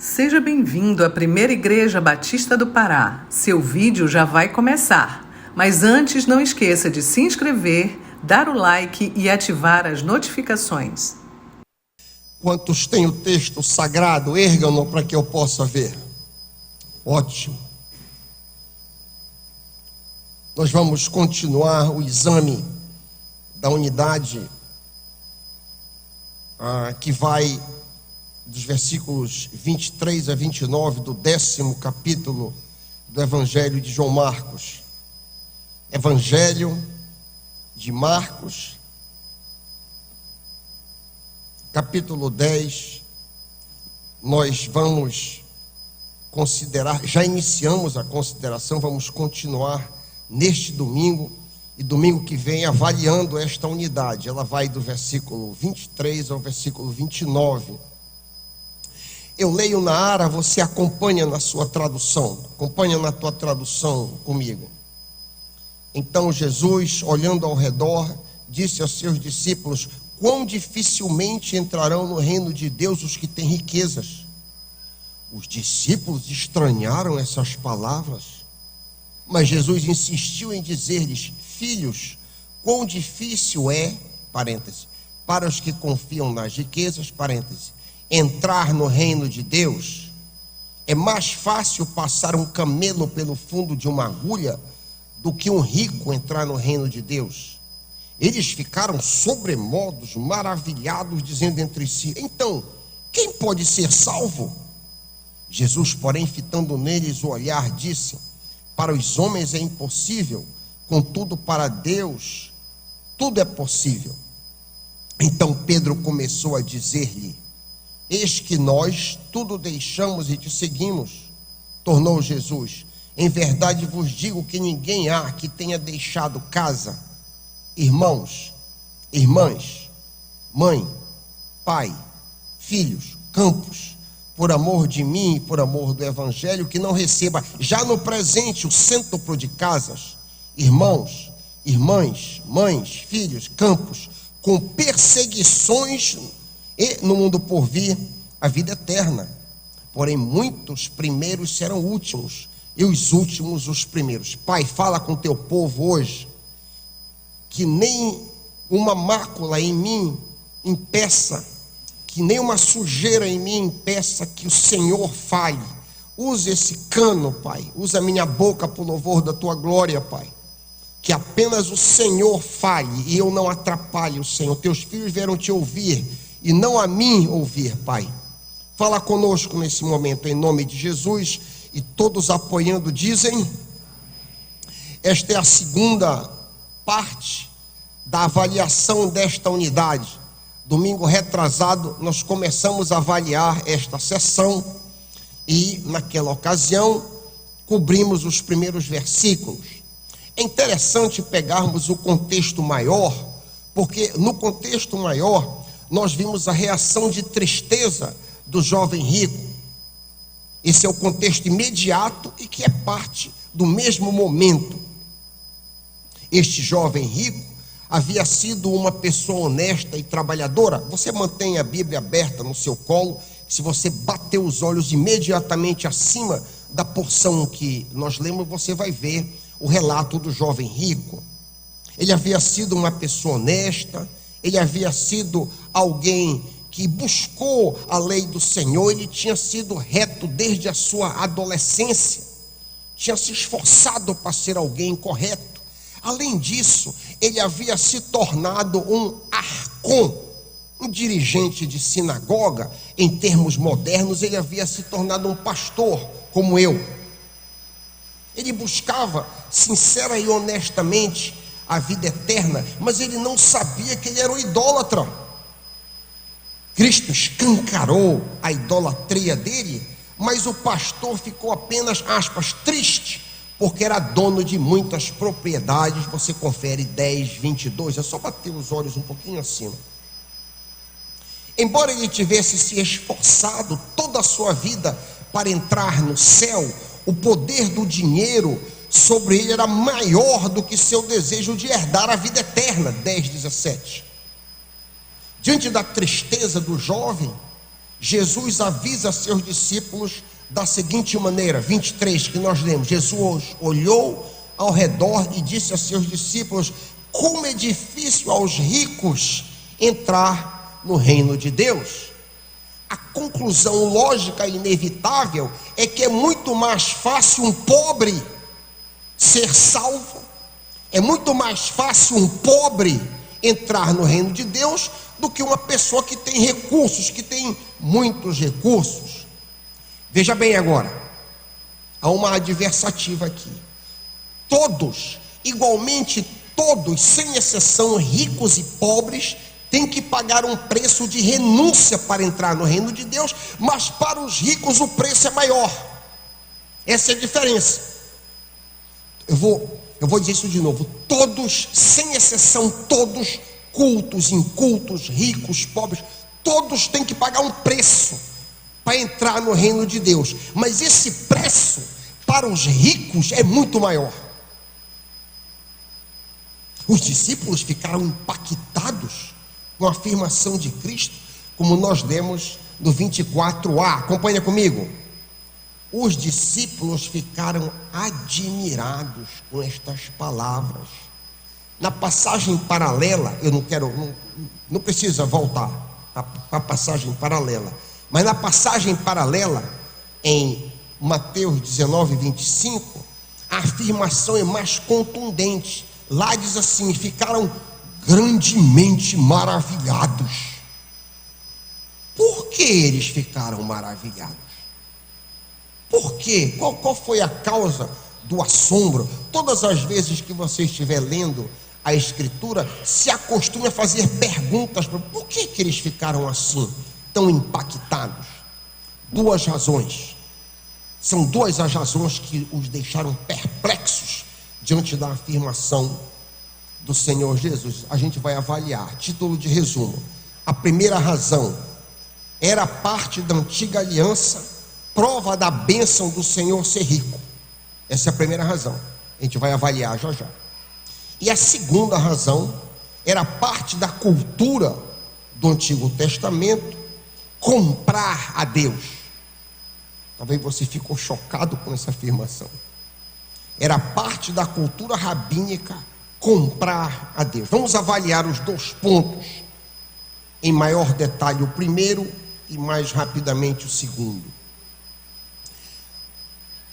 Seja bem-vindo à Primeira Igreja Batista do Pará. Seu vídeo já vai começar. Mas antes, não esqueça de se inscrever, dar o like e ativar as notificações. Quantos têm o texto sagrado, ergam-no para que eu possa ver. Ótimo. Nós vamos continuar o exame da unidade que vai dos versículos 23 a 29 do 10º capítulo do Evangelho de João Marcos. Evangelho de Marcos, capítulo 10, nós vamos considerar, já iniciamos a consideração, vamos continuar neste domingo e domingo que vem avaliando esta unidade. Ela vai do versículo 23 ao versículo 29. Eu leio na Ara, você acompanha na sua tradução, acompanha na tua tradução comigo. Então Jesus, olhando ao redor, disse aos seus discípulos: quão dificilmente entrarão no reino de Deus os que têm riquezas. Os discípulos estranharam essas palavras, mas Jesus insistiu em dizer-lhes: filhos, quão difícil é, parêntese, para os que confiam nas riquezas, parêntese, entrar no reino de Deus. É mais fácil passar um camelo pelo fundo de uma agulha do que um rico entrar no reino de Deus. Eles ficaram sobremodos maravilhados, dizendo entre si: então, quem pode ser salvo? Jesus, porém, fitando neles o olhar, disse: para os homens é impossível, contudo para Deus tudo é possível. Então Pedro começou a dizer-lhe: eis que nós tudo deixamos e te seguimos. Tornou Jesus: em verdade vos digo que ninguém há que tenha deixado casa, irmãos, irmãs, mãe, pai, filhos, campos, por amor de mim e por amor do Evangelho, que não receba já no presente o cêntuplo de casas, irmãos, irmãs, mães, filhos, campos, com perseguições e no mundo por vir a vida eterna. Porém muitos primeiros serão últimos, e os últimos os primeiros. Pai, fala com teu povo hoje, que nem uma mácula em mim impeça, que nem uma sujeira em mim impeça que o Senhor fale. Use esse cano, Pai, usa a minha boca para o louvor da tua glória, Pai. Que apenas o Senhor fale e eu não atrapalhe o Senhor. Teus filhos vieram te ouvir e não a mim ouvir, Pai. Fala conosco nesse momento, em nome de Jesus. E todos apoiando dizem: esta é a segunda parte da avaliação desta unidade. Domingo retrasado nós começamos a avaliar esta sessão e naquela ocasião cobrimos os primeiros versículos. É interessante pegarmos o contexto maior, porque no contexto maior nós vimos a reação de tristeza do jovem rico. Esse é o contexto imediato e que é parte do mesmo momento. Este jovem rico havia sido uma pessoa honesta e trabalhadora. Você mantém a Bíblia aberta no seu colo. Se você bater os olhos imediatamente acima da porção que nós lemos, você vai ver o relato do jovem rico. Ele havia sido uma pessoa honesta, ele havia sido alguém que buscou a lei do Senhor. Ele tinha sido reto desde a sua adolescência, tinha se esforçado para ser alguém correto. Além disso, ele havia se tornado um arcon, um dirigente de sinagoga. Em termos modernos, ele havia se tornado um pastor, como eu. Ele buscava sincera e honestamente a vida eterna, mas ele não sabia que ele era um idólatra. Cristo escancarou a idolatria dele, mas o pastor ficou apenas, aspas, triste, porque era dono de muitas propriedades. Você confere 10, 22, é só bater os olhos um pouquinho acima. Embora ele tivesse se esforçado toda a sua vida para entrar no céu, o poder do dinheiro sobre ele era maior do que seu desejo de herdar a vida eterna. 10, 17. Diante da tristeza do jovem, Jesus avisa seus discípulos da seguinte maneira, 23, que nós lemos: Jesus olhou ao redor e disse a seus discípulos: como é difícil aos ricos entrar no reino de Deus. A conclusão lógica e inevitável é que é muito mais fácil um pobre ser salvo, é muito mais fácil um pobre entrar no reino de Deus do que uma pessoa que tem recursos, que tem muitos recursos. Veja bem agora, há uma adversativa aqui. Todos, igualmente todos, sem exceção, ricos e pobres, têm que pagar um preço de renúncia para entrar no reino de Deus, mas para os ricos o preço é maior. Essa é a diferença. Eu vou dizer isso de novo. Todos, sem exceção, todos, cultos, incultos, ricos, pobres, todos têm que pagar um preço para entrar no reino de Deus. Mas esse preço para os ricos é muito maior. Os discípulos ficaram impactados com a afirmação de Cristo, como nós lemos no 24a. Acompanha comigo. Os discípulos ficaram admirados com estas palavras. Na passagem paralela, não precisa voltar para a passagem paralela, mas na passagem paralela, em Mateus 19, 25, a afirmação é mais contundente. Lá diz assim: ficaram grandemente maravilhados. Por que eles ficaram maravilhados? Por quê? Qual foi a causa do assombro? Todas as vezes que você estiver lendo a Escritura, se acostume a fazer perguntas. Por que eles ficaram assim, tão impactados? Duas razões. São duas as razões que os deixaram perplexos diante da afirmação do Senhor Jesus. A gente vai avaliar. Título de resumo: a primeira razão era parte da antiga aliança, prova da bênção do Senhor ser rico. Essa é a primeira razão. A gente vai avaliar já já. E a segunda razão era parte da cultura do Antigo Testamento, comprar a Deus. Talvez você ficou chocado com essa afirmação. Era parte da cultura rabínica comprar a Deus. Vamos avaliar os dois pontos em maior detalhe, o primeiro e mais rapidamente o segundo.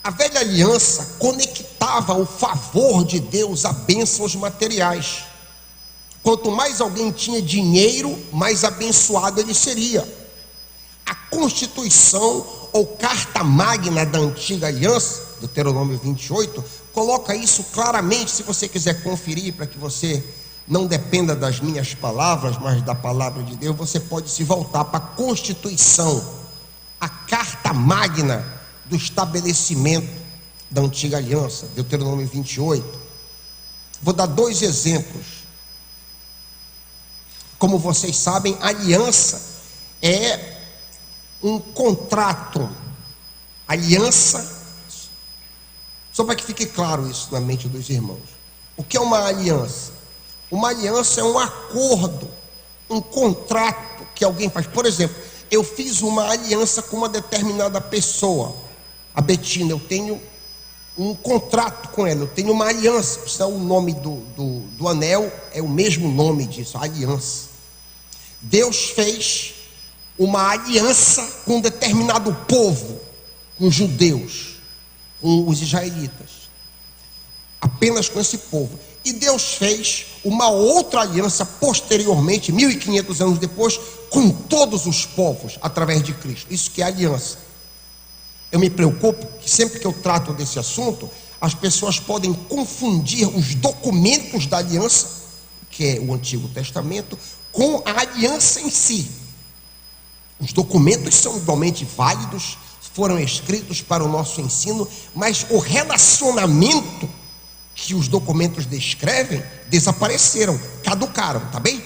A velha aliança conectava o favor de Deus a bênçãos materiais. Quanto mais alguém tinha dinheiro, mais abençoado ele seria. A Constituição ou Carta Magna da antiga aliança, Deuteronômio 28, coloca isso claramente. Se você quiser conferir, para que você não dependa das minhas palavras, mas da palavra de Deus, você pode se voltar para a Constituição, a Carta Magna do estabelecimento da antiga aliança, Deuteronômio 28. Vou dar dois exemplos. Como vocês sabem, a aliança é um contrato. Aliança, só para que fique claro isso na mente dos irmãos. O que é uma aliança? Uma aliança é um acordo, um contrato que alguém faz. Por exemplo, eu fiz uma aliança com uma determinada pessoa, a Betina. Eu tenho um contrato com ela, eu tenho uma aliança. O nome do anel é o mesmo nome disso, a aliança. Deus fez uma aliança com um determinado povo, com os judeus, com os israelitas, apenas com esse povo. E Deus fez uma outra aliança posteriormente, 1500 anos depois, com todos os povos, através de Cristo. Isso que é aliança. Eu me preocupo que sempre que eu trato desse assunto, as pessoas podem confundir os documentos da aliança, que é o Antigo Testamento, com a aliança em si. Os documentos são igualmente válidos, foram escritos para o nosso ensino, mas o relacionamento que os documentos descrevem desapareceram, caducaram, tá bem?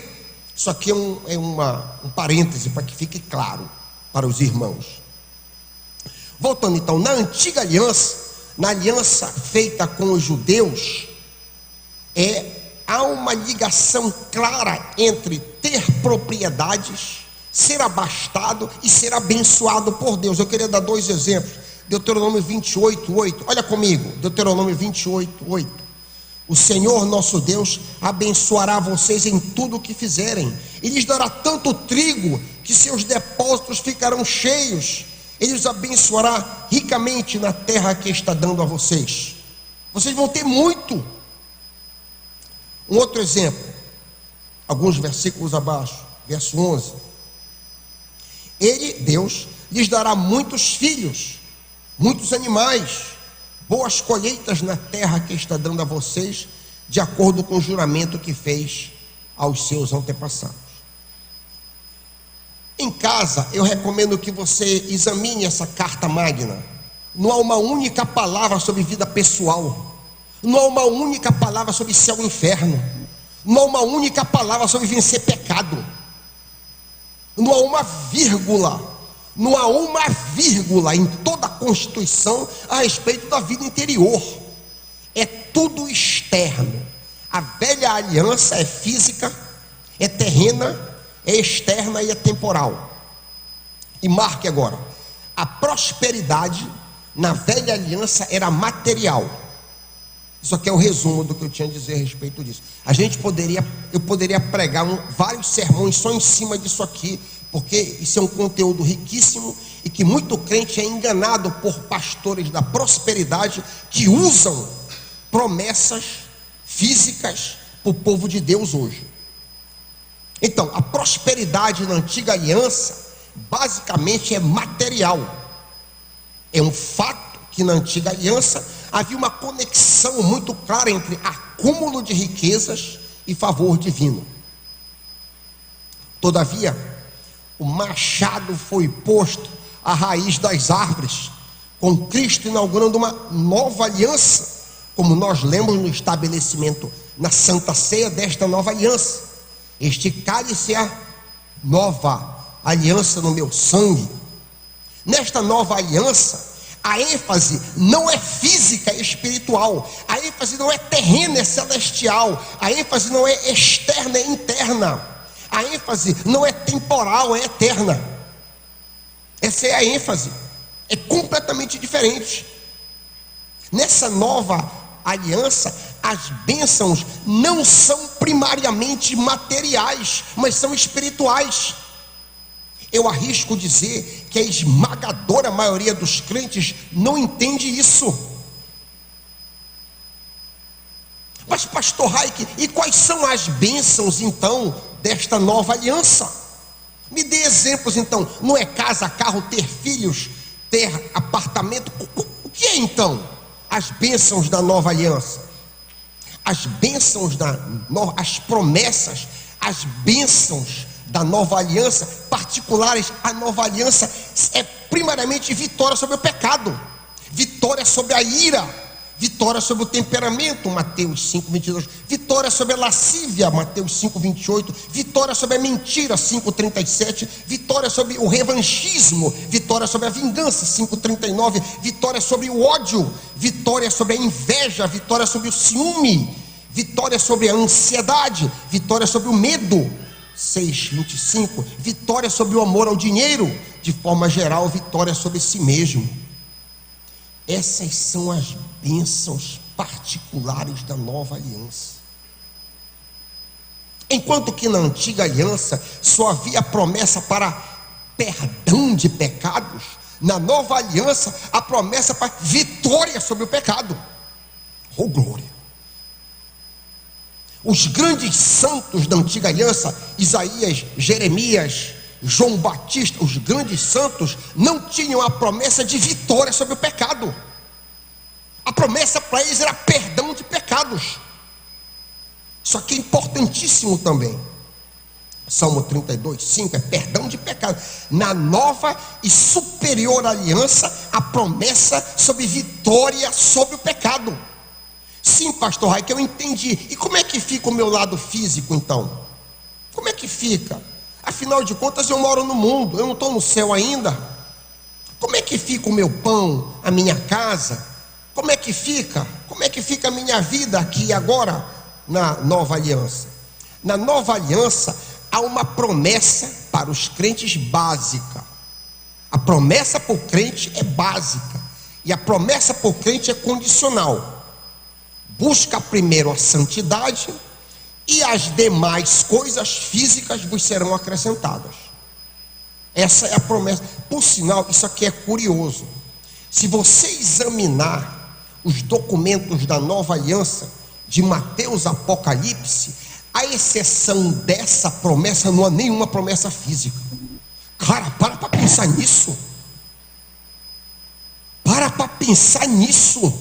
Isso aqui é um parêntese para que fique claro para os irmãos. Voltando então, na antiga aliança, na aliança feita com os judeus, há uma ligação clara entre ter propriedades, ser abastado e ser abençoado por Deus. Eu queria dar 2 exemplos. Deuteronômio 28:8. Olha comigo, Deuteronômio 28:8. O Senhor nosso Deus abençoará vocês em tudo o que fizerem. Ele lhes dará tanto trigo que seus depósitos ficarão cheios. Ele os abençoará ricamente na terra que está dando a vocês. Vocês vão ter muito. Um outro exemplo, alguns versículos abaixo, verso 11. Ele, Deus, lhes dará muitos filhos, muitos animais, boas colheitas na terra que está dando a vocês, de acordo com o juramento que fez aos seus antepassados. Em casa, eu recomendo que você examine essa carta magna. Não há uma única palavra sobre vida pessoal. Não há uma única palavra sobre céu e inferno. Não há uma única palavra sobre vencer pecado. Não há uma vírgula. Não há uma vírgula em toda a Constituição a respeito da vida interior. É tudo externo. A velha aliança é física, é terrena, é externa e é temporal. E marque agora, a prosperidade na velha aliança era material. Isso aqui é o resumo do que eu tinha a dizer a respeito disso. Eu poderia pregar vários sermões só em cima disso aqui, porque isso é um conteúdo riquíssimo e que muito crente é enganado por pastores da prosperidade que usam promessas físicas para o povo de Deus hoje. Então, a prosperidade na antiga aliança basicamente é material. É um fato que na antiga aliança havia uma conexão muito clara entre acúmulo de riquezas e favor divino. Todavia, o machado foi posto à raiz das árvores, com Cristo inaugurando uma nova aliança, como nós lemos no estabelecimento, na Santa Ceia desta nova aliança. Este cálice é a nova aliança no meu sangue. Nesta nova aliança, a ênfase não é física, é espiritual. A ênfase não é terrena, é celestial. A ênfase não é externa, é interna. A ênfase não é temporal, é eterna. Essa é a ênfase. É completamente diferente. Nessa nova aliança, as bênçãos não são primariamente materiais, mas são espirituais. Eu arrisco dizer que a esmagadora maioria dos crentes não entende isso. Mas pastor Raik, e quais são as bênçãos então desta nova aliança? Me dê exemplos então. Não é casa, carro, ter filhos, ter apartamento? O que é então as bênçãos da nova aliança? As bênçãos as promessas, as bênçãos da nova aliança, particulares, a nova aliança é primariamente vitória sobre o pecado, vitória sobre a ira, vitória sobre o temperamento, Mateus 5:22, vitória sobre a lascívia, Mateus 5:28, vitória sobre a mentira, 5:37, vitória sobre o revanchismo, vitória sobre a vingança, 5:39, vitória sobre o ódio, vitória sobre a inveja, vitória sobre o ciúme, vitória sobre a ansiedade, vitória sobre o medo, 6:25, vitória sobre o amor ao dinheiro, de forma geral, vitória sobre si mesmo. Essas são as bênçãos particulares da nova aliança. Enquanto que na antiga aliança só havia promessa para perdão de pecados, na nova aliança a promessa para vitória sobre o pecado. Oh glória! Os grandes santos da antiga aliança, Isaías, Jeremias, João Batista, os grandes santos não tinham a promessa de vitória sobre o pecado. A promessa para eles era perdão de pecados. Isso aqui é importantíssimo também. Salmo 32:5 é perdão de pecados. Na nova e superior aliança, a promessa sobre vitória sobre o pecado. Sim, pastor Raik, eu entendi. E como é que fica o meu lado físico então? Como é que fica? Afinal de contas eu moro no mundo, eu não estou no céu ainda. Como é que fica o meu pão, a minha casa? Como é que fica? Como é que fica a minha vida aqui e agora na nova aliança? Na nova aliança, há uma promessa para os crentes básica. A promessa para o crente é básica. E a promessa para o crente é condicional. Busca primeiro a santidade, e as demais coisas físicas vos serão acrescentadas. Essa é a promessa. Por sinal, isso aqui é curioso. Se você examinar os documentos da Nova Aliança, de Mateus, Apocalipse, a exceção dessa promessa, não há nenhuma promessa física. Cara, para pensar nisso. Para pensar nisso.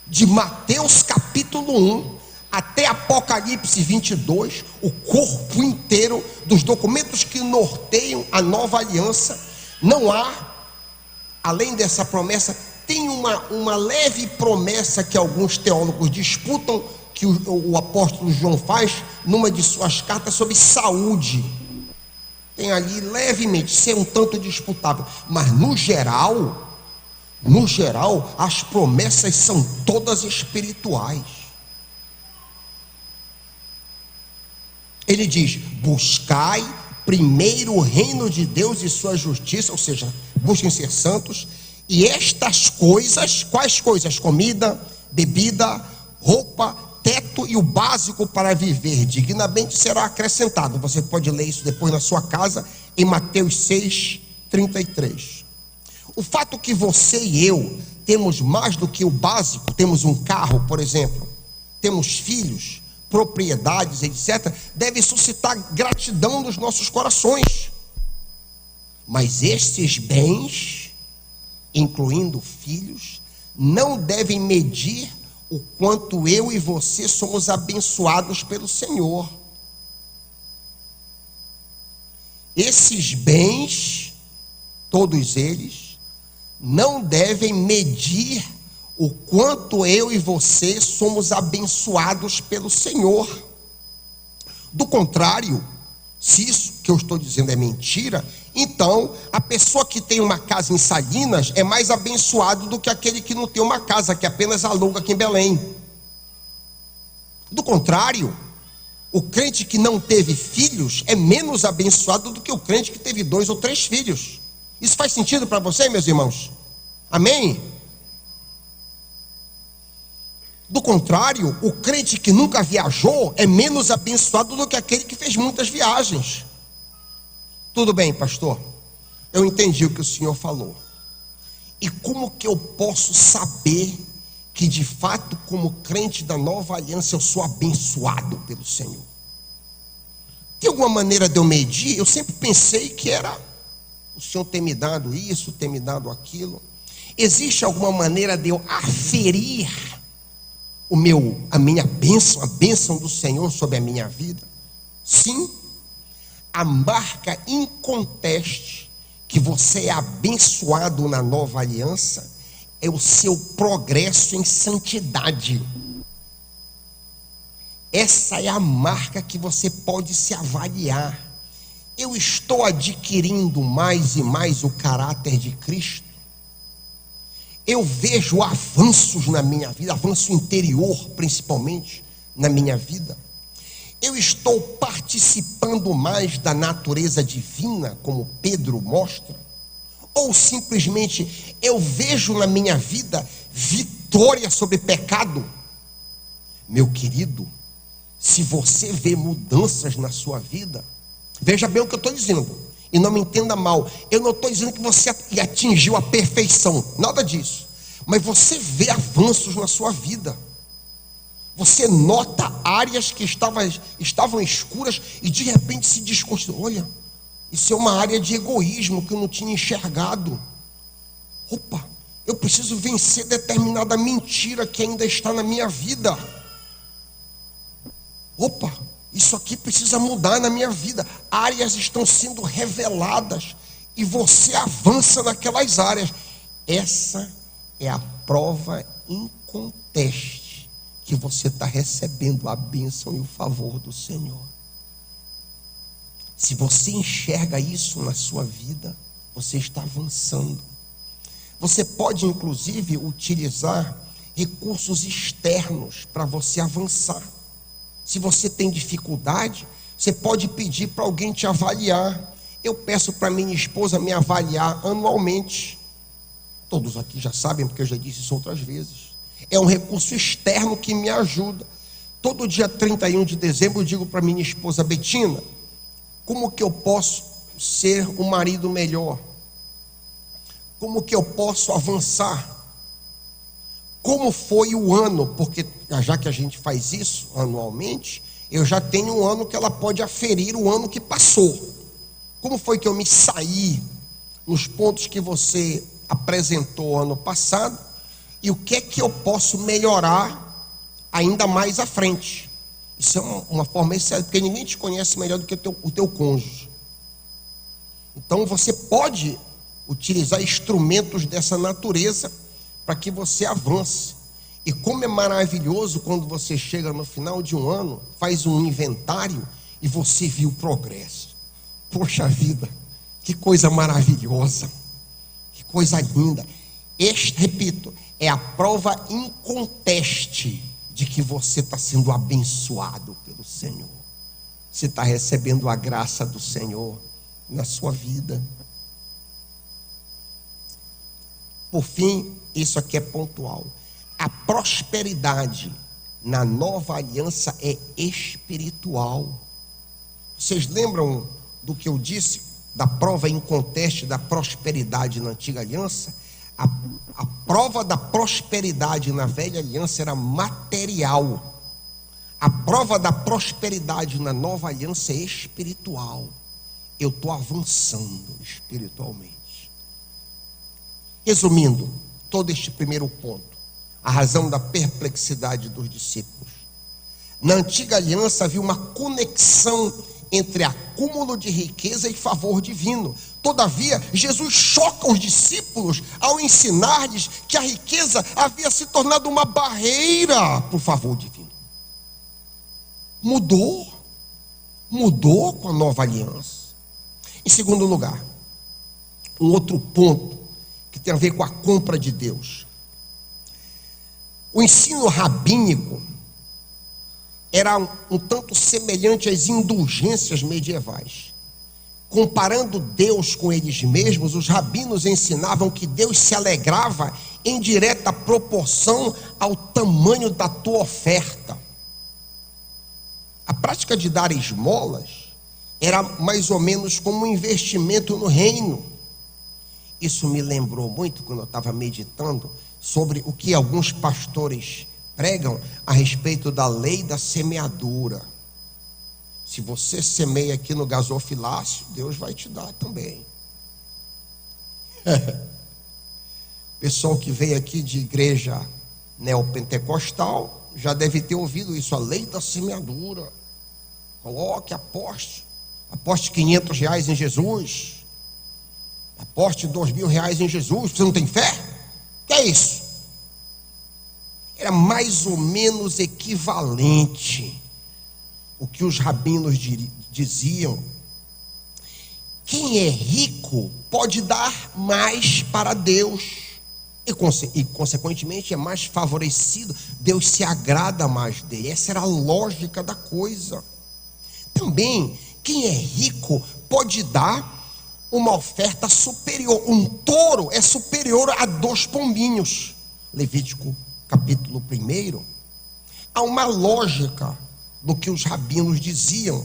De Mateus capítulo 1 até Apocalipse 22, o corpo inteiro dos documentos que norteiam a Nova Aliança, não há, além dessa promessa, tem uma leve promessa que alguns teólogos disputam, que o apóstolo João faz numa de suas cartas sobre saúde. Tem ali levemente, ser um tanto disputável, mas no geral, as promessas são todas espirituais. Ele diz: buscai primeiro o reino de Deus e sua justiça, ou seja, busquem ser santos, e estas coisas, quais coisas? Comida, bebida, roupa, teto e o básico para viver dignamente será acrescentado. Você pode ler isso depois na sua casa, em Mateus 6:33. O fato que você e eu temos mais do que o básico, temos um carro, por exemplo, temos filhos, propriedades, etc., deve suscitar gratidão nos nossos corações. Mas estes bens, incluindo filhos, não devem medir o quanto eu e você somos abençoados pelo Senhor. Esses bens, todos eles, não devem medir o quanto eu e você somos abençoados pelo Senhor. Do contrário, se isso que eu estou dizendo é mentira, então a pessoa que tem uma casa em Salinas é mais abençoado do que aquele que não tem uma casa, que apenas aluga aqui em Belém. Do contrário, o crente que não teve filhos é menos abençoado do que o crente que teve 2 ou 3 filhos. Isso faz sentido para você, meus irmãos? Amém? Do contrário, o crente que nunca viajou é menos abençoado do que aquele que fez muitas viagens. Tudo bem, pastor, eu entendi o que o senhor falou. E como que eu posso saber que de fato, como crente da Nova Aliança, eu sou abençoado pelo Senhor? Tem alguma maneira de eu medir? Eu sempre pensei que era o Senhor ter me dado isso, ter me dado aquilo. Existe alguma maneira de eu aferir a minha bênção, a bênção do Senhor sobre a minha vida? Sim. A marca inconteste que você é abençoado na Nova Aliança é o seu progresso em santidade. Essa é a marca que você pode se avaliar. Eu estou adquirindo mais e mais o caráter de Cristo. Eu vejo avanços na minha vida, avanço interior principalmente na minha vida. Eu estou participando mais da natureza divina, como Pedro mostra. Ou simplesmente eu vejo na minha vida vitória sobre pecado. Meu querido, se você vê mudanças na sua vida, veja bem o que eu estou dizendo. E não me entenda mal, eu não estou dizendo que você atingiu a perfeição, nada disso. Mas você vê avanços na sua vida. Você nota áreas que estavam escuras e de repente se desconstrui. Olha, isso é uma área de egoísmo que eu não tinha enxergado. Opa, eu preciso vencer determinada mentira que ainda está na minha vida. Opa, isso aqui precisa mudar na minha vida. Áreas estão sendo reveladas e você avança naquelas áreas. Essa é a prova inconteste que você está recebendo a bênção e o favor do Senhor. Se você enxerga isso na sua vida, você está avançando. Você pode inclusive utilizar recursos externos para você avançar. Se você tem dificuldade, Você pode pedir para alguém te avaliar. Eu peço para minha esposa me avaliar anualmente. Todos aqui já sabem, porque eu já disse isso outras vezes. É um recurso externo que me ajuda. Todo dia 31 de dezembro eu digo para minha esposa: Betina, como que eu posso ser um marido melhor? Como que eu posso avançar? Como foi o ano? Porque já que a gente faz isso anualmente, eu já tenho um ano que ela pode aferir o ano que passou. Como foi que eu me saí nos pontos que você apresentou ano passado? E o que é que eu posso melhorar ainda mais à frente? Isso é uma forma excelente, porque ninguém te conhece melhor do que o teu cônjuge. Então você pode utilizar instrumentos dessa natureza para que você avance. E como é maravilhoso quando você chega no final de um ano, faz um inventário e você viu o progresso. Poxa vida, que coisa maravilhosa, que coisa linda. Repito, é a prova inconteste de que você está sendo abençoado pelo Senhor. Você está recebendo a graça do Senhor na sua vida. Por fim, isso aqui é pontual. A prosperidade na nova aliança é espiritual. Vocês lembram do que eu disse da prova inconteste da prosperidade na antiga aliança? A prova da prosperidade na velha aliança era material. A prova da prosperidade na nova aliança é espiritual. Eu estou avançando espiritualmente. Resumindo todo este primeiro ponto, a razão da perplexidade dos discípulos. Na antiga aliança havia uma conexão entre acúmulo de riqueza e favor divino. Todavia, Jesus choca os discípulos ao ensinar-lhes que a riqueza havia se tornado uma barreira para o favor divino. Mudou com a nova aliança. Em segundo lugar, um outro ponto que tem a ver com a compra de Deus. O ensino rabínico era um tanto semelhante às indulgências medievais. Comparando Deus com eles mesmos, os rabinos ensinavam que Deus se alegrava em direta proporção ao tamanho da tua oferta. A prática de dar esmolas era mais ou menos como um investimento no reino. Isso me lembrou muito quando eu estava meditando sobre o que alguns pastores pregam a respeito da lei da semeadura. Se você semeia aqui no gasofilácio, Deus vai te dar também. Pessoal que veio aqui de igreja neopentecostal já deve ter ouvido isso, a lei da semeadura. Coloque, aposte R$500 em Jesus. Aposte R$2.000 em Jesus. Você não tem fé? O que é isso? Era mais ou menos equivalente o que os rabinos diziam. Quem é rico pode dar mais para Deus e consequentemente é mais favorecido. Deus se agrada mais dele. Essa era a lógica da coisa. Também, quem é rico pode dar uma oferta superior. Um touro é superior a 2 pombinhos. Levítico capítulo 1. Há uma lógica do que os rabinos diziam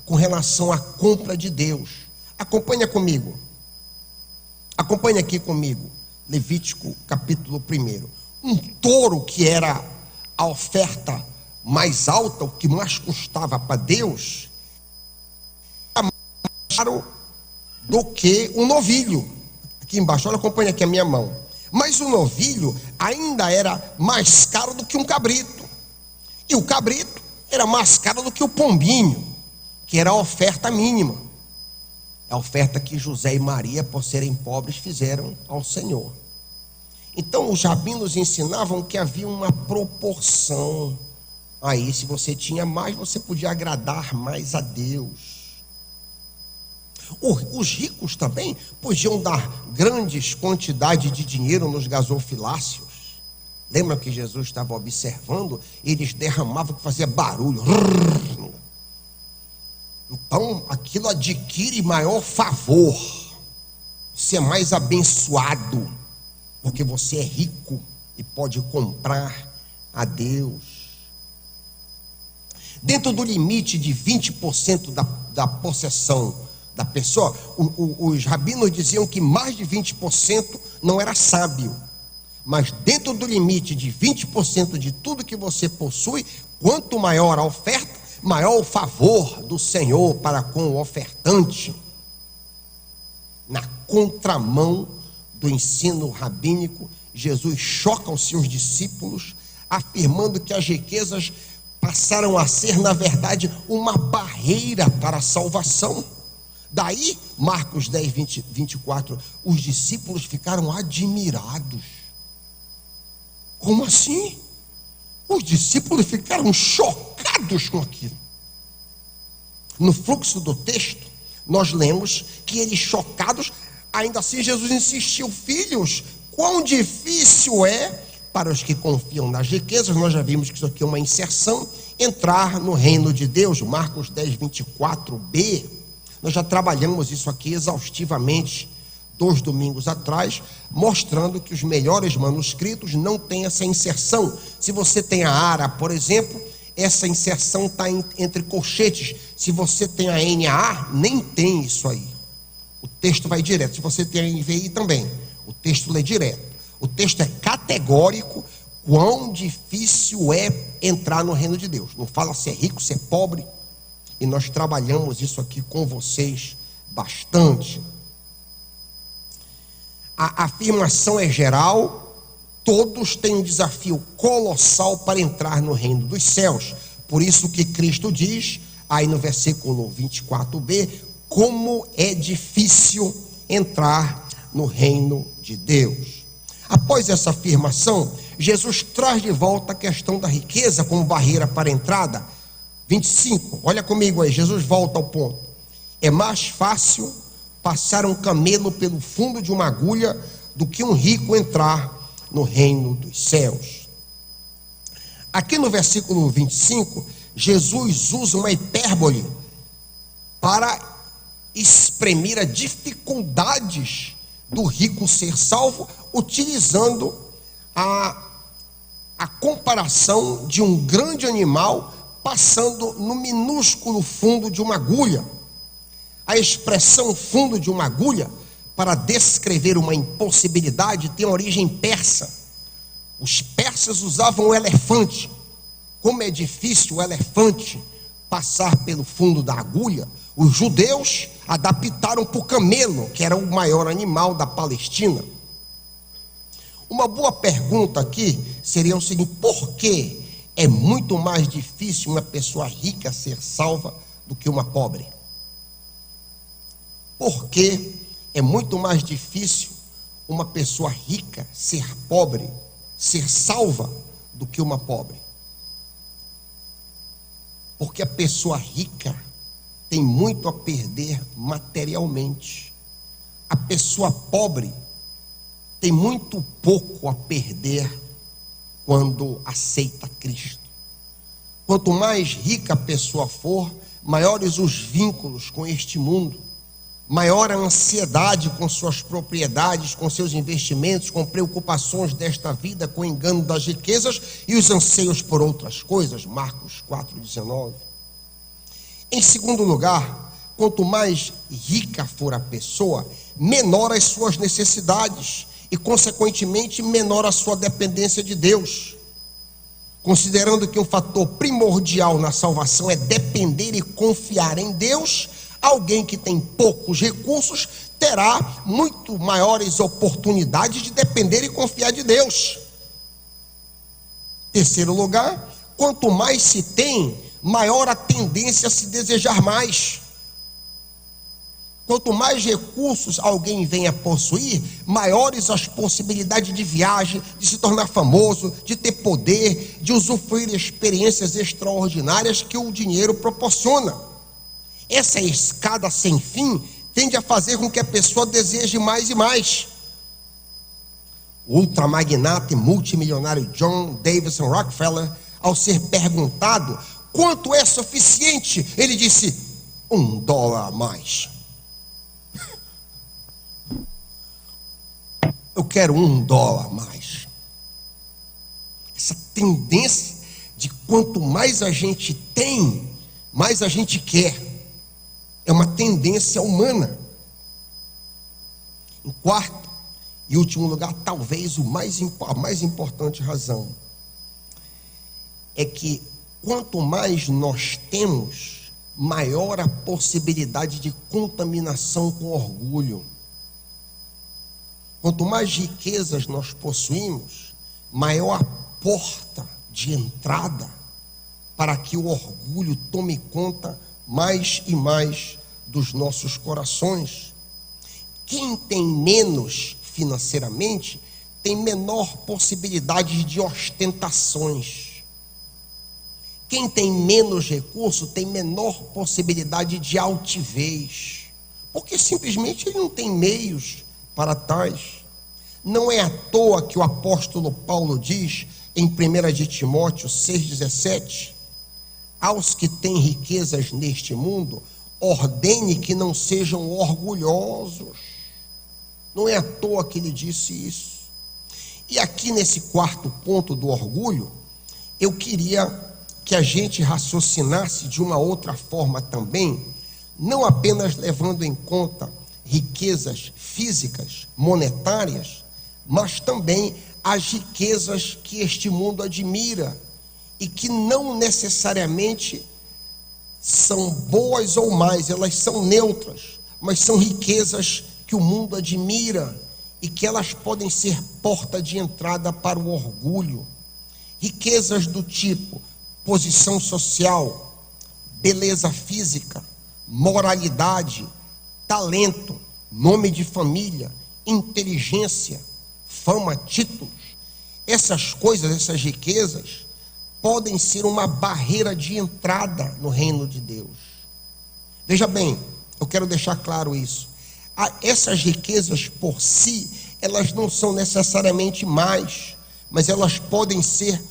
com relação à compra de Deus. Acompanha comigo. Acompanha aqui comigo. Levítico capítulo 1. Um touro, que era a oferta mais alta, o que mais custava para Deus, era mais caro do que um novilho. Aqui embaixo, olha, acompanha aqui a minha mão. Mas o novilho ainda era mais caro do que um cabrito. E o cabrito era mais caro do que o pombinho, que era a oferta mínima. A oferta que José e Maria, por serem pobres, fizeram ao Senhor. Então os rabinos ensinavam que havia uma proporção. Aí, se você tinha mais, você podia agradar mais a Deus. Os ricos também podiam dar grandes quantidades de dinheiro nos gasofilácios. Lembra que Jesus estava observando? Eles derramavam, que fazia barulho. Então aquilo adquire maior favor. Você é mais abençoado, porque você é rico e pode comprar a Deus. Dentro do limite de 20% da possessão da pessoa, os rabinos diziam que mais de 20% não era sábio. Mas dentro do limite de 20% de tudo que você possui, quanto maior a oferta, maior o favor do Senhor para com o ofertante. Na contramão do ensino rabínico, Jesus choca os seus discípulos, afirmando que as riquezas passaram a ser, na verdade, uma barreira para a salvação. Daí, Marcos 10, 24, os discípulos ficaram admirados. Como assim? Os discípulos ficaram chocados com aquilo. No fluxo do texto, nós lemos que eles chocados, ainda assim Jesus insistiu: filhos, quão difícil é para os que confiam nas riquezas, nós já vimos que isso aqui é uma inserção, entrar no reino de Deus. Marcos 10, 24b, nós já trabalhamos isso aqui exaustivamente 2 domingos atrás, mostrando que os melhores manuscritos não têm essa inserção. Se você tem a ARA, por exemplo, essa inserção está entre colchetes. Se você tem a NAA, nem tem isso aí. O texto vai direto. Se você tem a NVI também, o texto lê direto. O texto é categórico, quão difícil é entrar no reino de Deus. Não fala se é rico, se é pobre. E nós trabalhamos isso aqui com vocês bastante. A afirmação é geral, todos têm um desafio colossal para entrar no reino dos céus. Por isso que Cristo diz, aí no versículo 24b, como é difícil entrar no reino de Deus. Após essa afirmação, Jesus traz de volta a questão da riqueza como barreira para a entrada. 25, olha comigo aí, Jesus volta ao ponto. É mais fácil passar um camelo pelo fundo de uma agulha do que um rico entrar no reino dos céus. Aqui no versículo 25, Jesus usa uma hipérbole para exprimir as dificuldades do rico ser salvo, utilizando a comparação de um grande animal passando no minúsculo fundo de uma agulha. A expressão fundo de uma agulha, para descrever uma impossibilidade, tem origem persa. Os persas usavam o elefante. Como é difícil o elefante passar pelo fundo da agulha, os judeus adaptaram para o camelo, que era o maior animal da Palestina. Uma boa pergunta aqui seria o seguinte: por que é muito mais difícil uma pessoa rica ser salva do que uma pobre? Por que é muito mais difícil uma pessoa rica ser pobre, ser salva, do que uma pobre? Porque a pessoa rica tem muito a perder materialmente. A pessoa pobre tem muito pouco a perder quando aceita Cristo. Quanto mais rica a pessoa for, maiores os vínculos com este mundo, maior a ansiedade com suas propriedades, com seus investimentos, com preocupações desta vida, com o engano das riquezas e os anseios por outras coisas. Marcos 4,19. Em segundo lugar, quanto mais rica for a pessoa, menor as suas necessidades e, consequentemente, menor a sua dependência de Deus. Considerando que um fator primordial na salvação é depender e confiar em Deus, alguém que tem poucos recursos terá muito maiores oportunidades de depender e confiar de Deus. Terceiro lugar, quanto mais se tem, maior a tendência a se desejar mais. Quanto mais recursos alguém venha a possuir, maiores as possibilidades de viagem, de se tornar famoso, de ter poder, de usufruir experiências extraordinárias que o dinheiro proporciona. Essa escada sem fim tende a fazer com que a pessoa deseje mais e mais. O ultramagnata e multimilionário John Davison Rockefeller, ao ser perguntado quanto é suficiente, ele disse: $1 a mais. Eu quero $1 a mais. Essa tendência de quanto mais a gente tem, mais a gente quer. É uma tendência humana. Em quarto e último lugar, talvez a mais importante razão, é que quanto mais nós temos, maior a possibilidade de contaminação com orgulho. Quanto mais riquezas nós possuímos, maior a porta de entrada para que o orgulho tome conta mais e mais dos nossos corações. Quem tem menos financeiramente tem menor possibilidade de ostentações. Quem tem menos recurso tem menor possibilidade de altivez, porque simplesmente ele não tem meios para tais. Não é à toa que o apóstolo Paulo diz em 1 de Timóteo 6,17: aos que têm riquezas neste mundo, ordene que não sejam orgulhosos. Não é à toa que ele disse isso. E aqui nesse quarto ponto do orgulho, eu queria que a gente raciocinasse de uma outra forma também, não apenas levando em conta riquezas físicas, monetárias, mas também as riquezas que este mundo admira e que não necessariamente são boas ou mais, elas são neutras, mas são riquezas que o mundo admira e que elas podem ser porta de entrada para o orgulho. Riquezas do tipo posição social, beleza física, moralidade, talento, nome de família, inteligência, fama, títulos. Essas coisas, essas riquezas, podem ser uma barreira de entrada no reino de Deus. Veja bem, eu quero deixar claro isso. Essas riquezas por si, elas não são necessariamente más, mas elas podem ser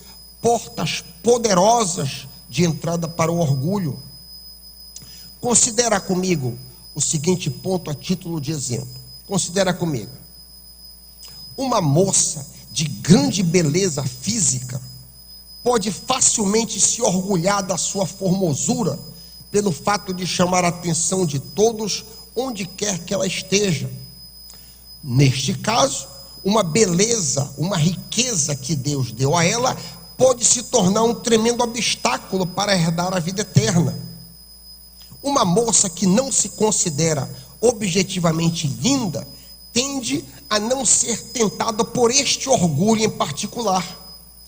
portas poderosas de entrada para o orgulho. Considera comigo o seguinte ponto a título de exemplo. Considera comigo. Uma moça de grande beleza física pode facilmente se orgulhar da sua formosura pelo fato de chamar a atenção de todos onde quer que ela esteja. Neste caso, uma beleza, uma riqueza que Deus deu a ela pode se tornar um tremendo obstáculo para herdar a vida eterna. Uma moça que não se considera objetivamente linda tende a não ser tentada por este orgulho em particular.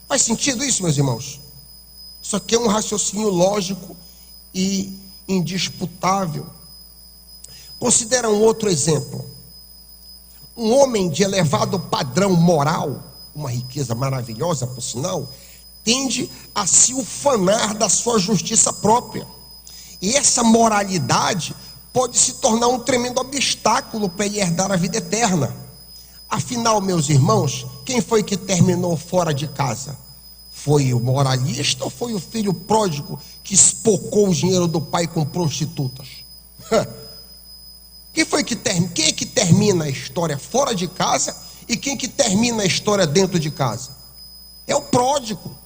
Faz sentido isso, meus irmãos? Isso aqui é um raciocínio lógico e indisputável. Considera um outro exemplo. Um homem de elevado padrão moral, uma riqueza maravilhosa, por sinal, tende a se ufanar da sua justiça própria. E essa moralidade pode se tornar um tremendo obstáculo para ele herdar a vida eterna. Afinal, meus irmãos, quem foi que terminou fora de casa? Foi o moralista ou foi o filho pródigo que espocou o dinheiro do pai com prostitutas? Quem é que termina a história fora de casa e quem que termina a história dentro de casa? É o pródigo.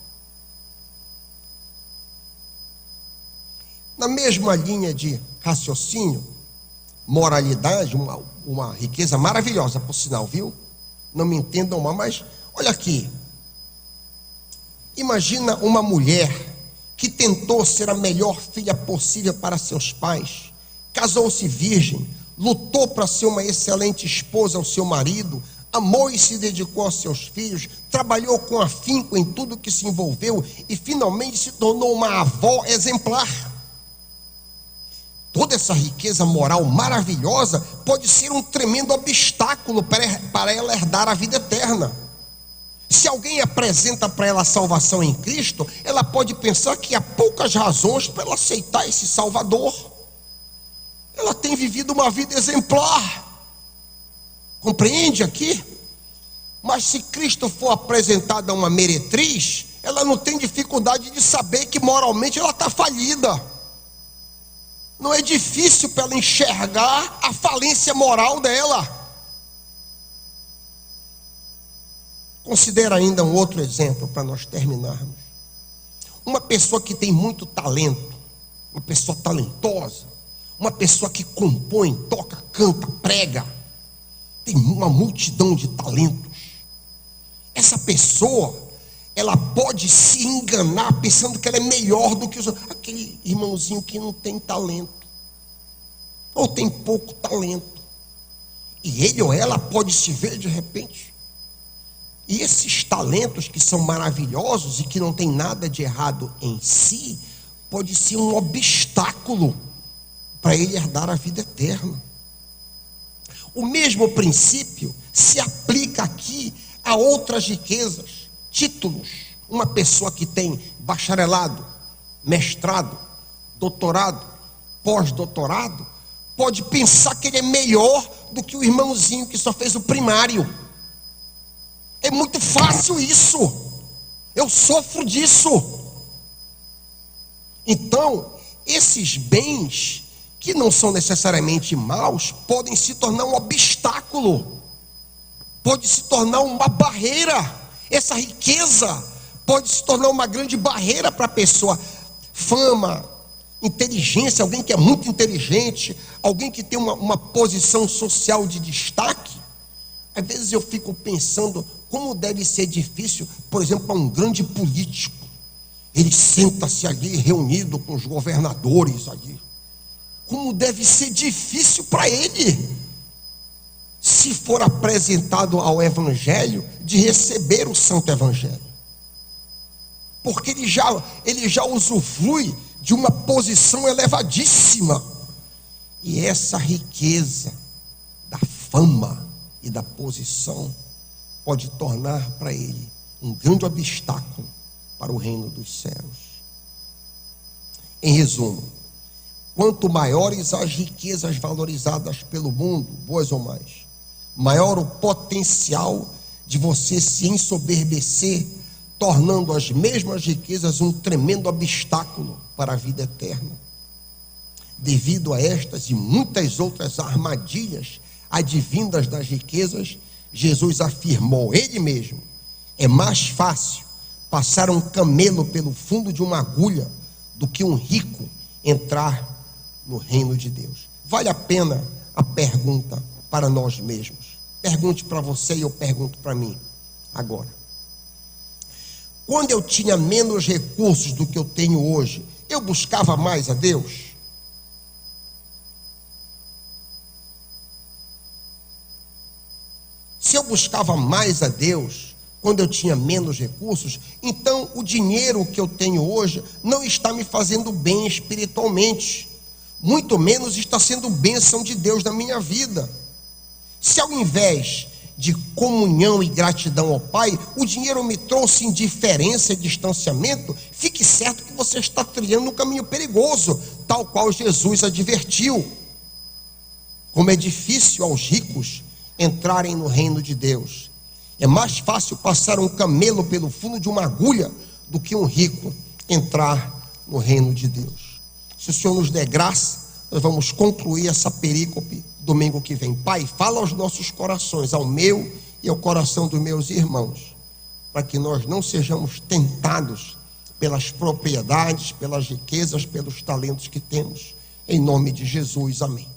Na mesma linha de raciocínio, moralidade, uma riqueza maravilhosa, por sinal, viu? Não me entendam mal, mas olha aqui. Imagina uma mulher que tentou ser a melhor filha possível para seus pais, casou-se virgem, lutou para ser uma excelente esposa ao seu marido, amou e se dedicou aos seus filhos, trabalhou com afinco em tudo que se envolveu e finalmente se tornou uma avó exemplar. Toda essa riqueza moral maravilhosa pode ser um tremendo obstáculo para ela herdar a vida eterna. Se alguém apresenta para ela a salvação em Cristo, ela pode pensar que há poucas razões para ela aceitar esse Salvador. Ela tem vivido uma vida exemplar. Compreende aqui? Mas se Cristo for apresentado a uma meretriz, ela não tem dificuldade de saber que moralmente ela está falida. não é difícil para ela enxergar a falência moral dela. Considera ainda um outro exemplo para nós terminarmos. Uma pessoa que tem muito talento, uma pessoa talentosa, uma pessoa que compõe, toca, canta, prega, tem uma multidão de talentos. Essa pessoa, ela pode se enganar pensando que ela é melhor do que os outros. Aquele irmãozinho que não tem talento, ou tem pouco talento, e ele ou ela pode se ver de repente. E esses talentos que são maravilhosos e que não tem nada de errado em si, pode ser um obstáculo para ele herdar a vida eterna. O mesmo princípio se aplica aqui a outras riquezas, títulos. Uma pessoa que tem bacharelado, mestrado, doutorado, pós-doutorado, pode pensar que ele é melhor do que o irmãozinho que só fez o primário. É muito fácil isso. Eu sofro disso. Então, esses bens, que não são necessariamente maus, podem se tornar um obstáculo, pode se tornar uma barreira. Essa riqueza pode se tornar uma grande barreira para a pessoa. Fama, inteligência, alguém que é muito inteligente, alguém que tem uma posição social de destaque. Às vezes eu fico pensando como deve ser difícil, por exemplo, para um grande político. Ele senta-se ali reunido com os governadores ali. Como deve ser difícil para ele, se for apresentado ao Evangelho, de receber o Santo Evangelho. Porque ele já usufrui de uma posição elevadíssima. E essa riqueza da fama e da posição pode tornar para ele um grande obstáculo para o reino dos céus. Em resumo, quanto maiores as riquezas valorizadas pelo mundo, boas ou mais, maior o potencial de você se ensoberbecer, tornando as mesmas riquezas um tremendo obstáculo para a vida eterna. Devido a estas e muitas outras armadilhas advindas das riquezas, Jesus afirmou, ele mesmo: é mais fácil passar um camelo pelo fundo de uma agulha do que um rico entrar no reino de Deus. Vale a pena a pergunta para nós mesmos. Pergunte para você e eu pergunto para mim agora. Quando eu tinha menos recursos do que eu tenho hoje, eu buscava mais a Deus? Se eu buscava mais a Deus quando eu tinha menos recursos, então o dinheiro que eu tenho hoje não está me fazendo bem espiritualmente, muito menos está sendo bênção de Deus na minha vida. Se ao invés de comunhão e gratidão ao Pai, o dinheiro me trouxe indiferença e distanciamento, fique certo que você está trilhando um caminho perigoso, tal qual Jesus advertiu. Como é difícil aos ricos entrarem no reino de Deus. É mais fácil passar um camelo pelo fundo de uma agulha do que um rico entrar no reino de Deus. Se o Senhor nos der graça, nós vamos concluir essa perícope domingo que vem. Pai, fala aos nossos corações, ao meu e ao coração dos meus irmãos, para que nós não sejamos tentados pelas propriedades, pelas riquezas, pelos talentos que temos. Em nome de Jesus, amém.